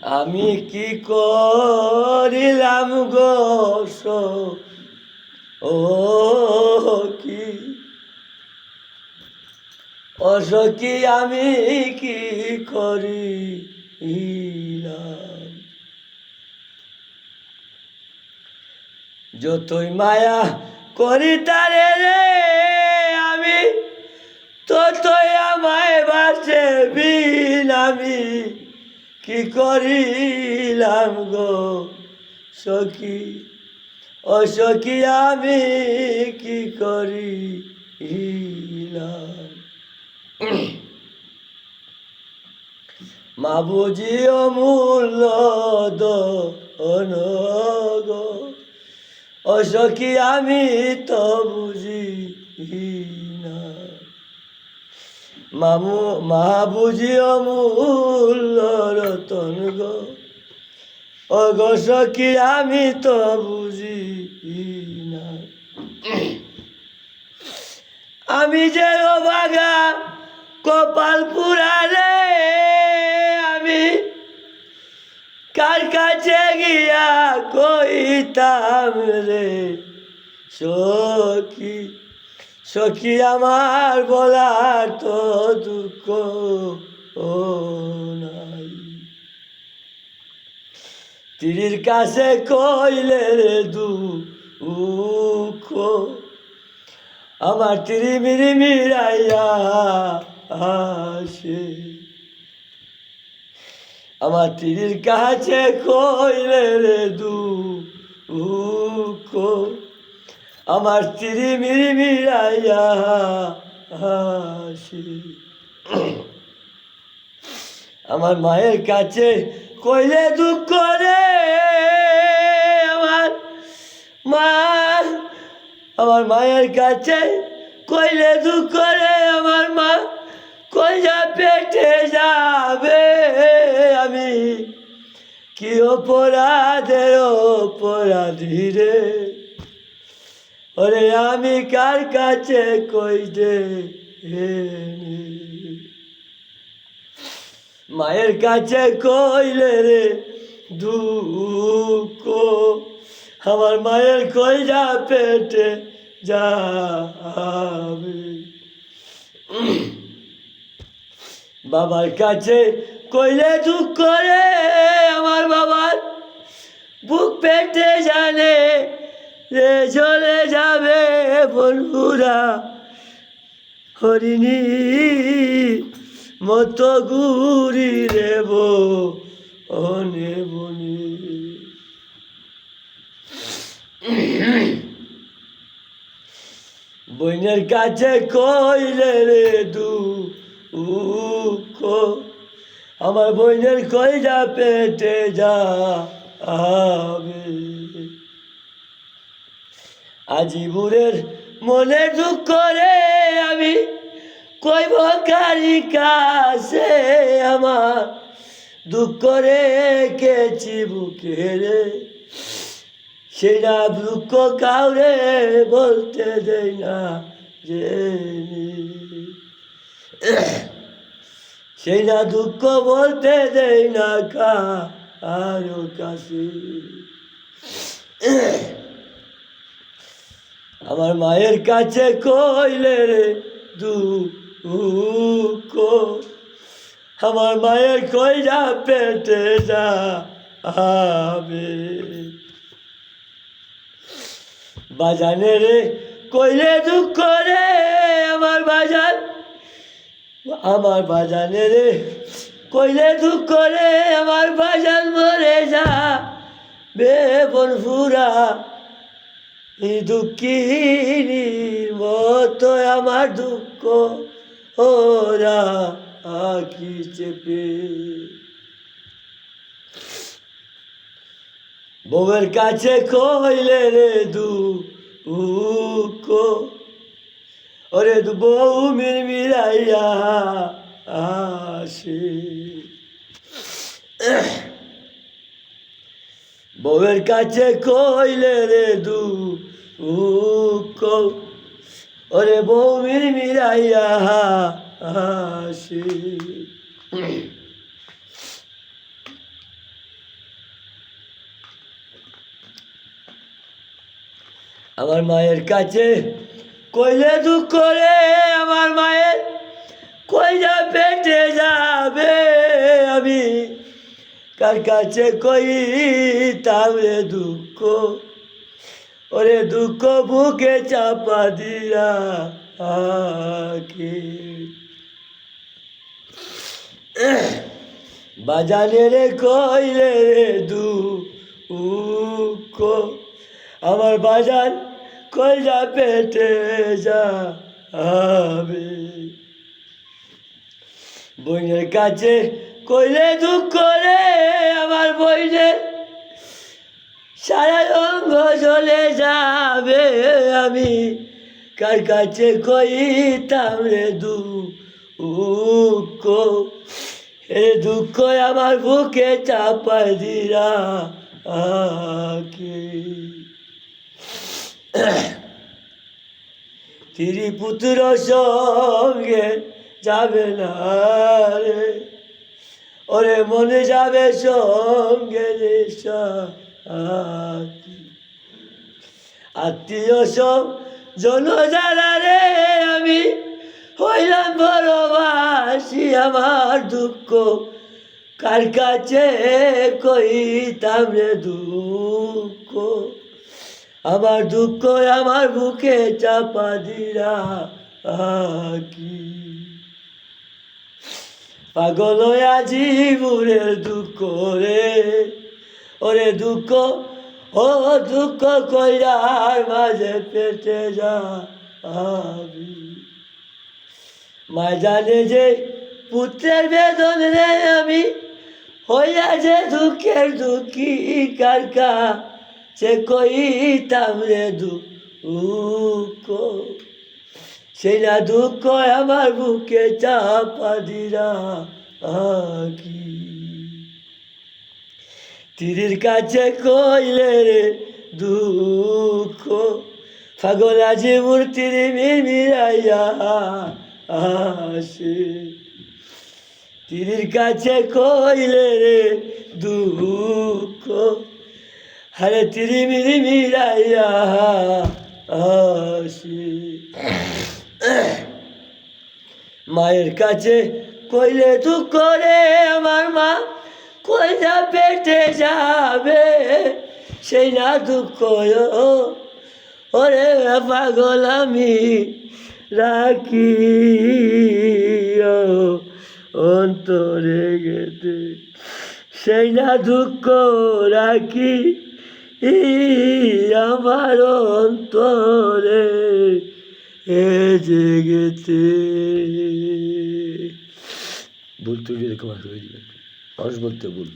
আমি কি করিলাম গো ও কি অসখী আমি কি করিলাম যতই মায়া করি তারে রে আমি ততই আমায় বাসে বিন আমি কি করিলাম গো সখী অসখী আমি কি করিলাম মা বুঝি অমূল্য দন গো অসখী আমি তো বুঝি না মা বুঝি অমূল্য রতন গো ও গো সখী আমি তো বুঝি না আমি যে অবাগা কপাল পুরারে আমি কার কাছে গিয়া কইতাম রে সখী সখী আমার বলার তো দুঃখ ও নাই তিরির কাছে কইলে রে দুঃখ আমার তিরি মিরি মিরাইয়া আসে আমার তিরির কাছে কইলে রে দুঃখ আমার তিরি মিরি মিরাইয়া আসে আমার মায়ের কাছে কইলে দুঃখ রে আমার মায়ের কাছে কইলে দুঃখ রে আমার মা কইয়া পেটে যাবে আমি কি অপরাধের অপরাধী রে ওরে আমি কার কাছে কই দে মায়ের কাছে কইলে রে দুঃখ আমার মায়ের কইয়া পেটে যাবে বাবার কাছে কইলে দুঃখ রে আমার বাবার বুক পেটে জানে রে চলে যাবে বন্ধুরা হরিণী মতো ঘুরি রে বনে বনে বইনের কাছে কইলে রে দুঃখ আমার বইনের কইরা পেটে যাবে আজিবুরের মনে দুঃখ রে আমি কইব কারি কাছে আমার দুঃখ রে কেছি বুকে রে সেটা দুঃখ কাউরে বলতে দেয় না যে সেই না দুঃখ বলতে দেয় না কারো কাছে আমার মায়ের কাছে কইলে রে দুঃখ আমার মায়ের কইরা পেটে যাবে বাজানে রে কইলে দুঃখ রে আমার বাজানে রে কইলে দুঃখ রে আমার বাজান মরে যা বেবন ফুরা এই দুঃখিনীর মতো আমার দুঃখ ওরা আঁকি চেপে বউয়ের কাছে কইলে রে দুঃখ ওরে বউ মিরমিরাইয়া আসে বউয়ের কাছে কইলে রে দুঃখ ওরে বউ মিরমিরাইয়া আসে আমার মায়ের কাছে কইলে দুঃখ রে আমার মায়ের কইলা পেটে যাবে আমি কার কাছে কইতাম রে দুঃখ ওরে দুঃখ বুকে চাপা দিয়া আকে বাজানে রে কইলে রে দুঃখ আমার বাজান কইলা পেটে যাবে বইনের কাছে কইলে দুঃখ রে আমার বইনের সারা অঙ্গ চলে যাবে আমি কার কাছে কইতাম রে দুঃখ হে দুঃখ আমার বুকে চাপাই দিরা আকে ত্রিপুত্র সঙ্গে যাবে না রে ওরে মনে যাবে সঙ্গে রে আত্মীয় সব জন যারা রে আমি হইলাম বড়বাসী আমার দুঃখ কার কাছে কইতাম রে দুঃখ আমার দুঃখ আমার বুকে চাপা দিরা আকি পাগল আজি বুড়ের দুঃখ রে ওরে দুঃখ ও দুঃখ কইরার মাঝে পেটে যাবি মা জানে যে পুত্রের বেদন রে আমি হইয়া যে দুঃখের দুঃখী কার কাছে কইতাম রে দুঃখ সেই না দুঃখ আমার বুকে চাপা দিরা আকি তিরির কাছে কইলে রে দুঃখ পাগল আজি মূর্তির মিরাইয়া আসে তিরির কাছে কইলে রে দুঃখ হরে তিরি মিরি মিরাইয়া আসে মায়ের কাছে কইলে দুঃখ রে আমার মা কইলা পেটে যাবে সেই না দুঃখ ওরে পাগল আমি রাখি অন্তরে গেতে সেই না দুঃখ রাখি আমার অন্তরে এ জেগেতে ভুল তুই এরকম মানুষ বলতে ভুল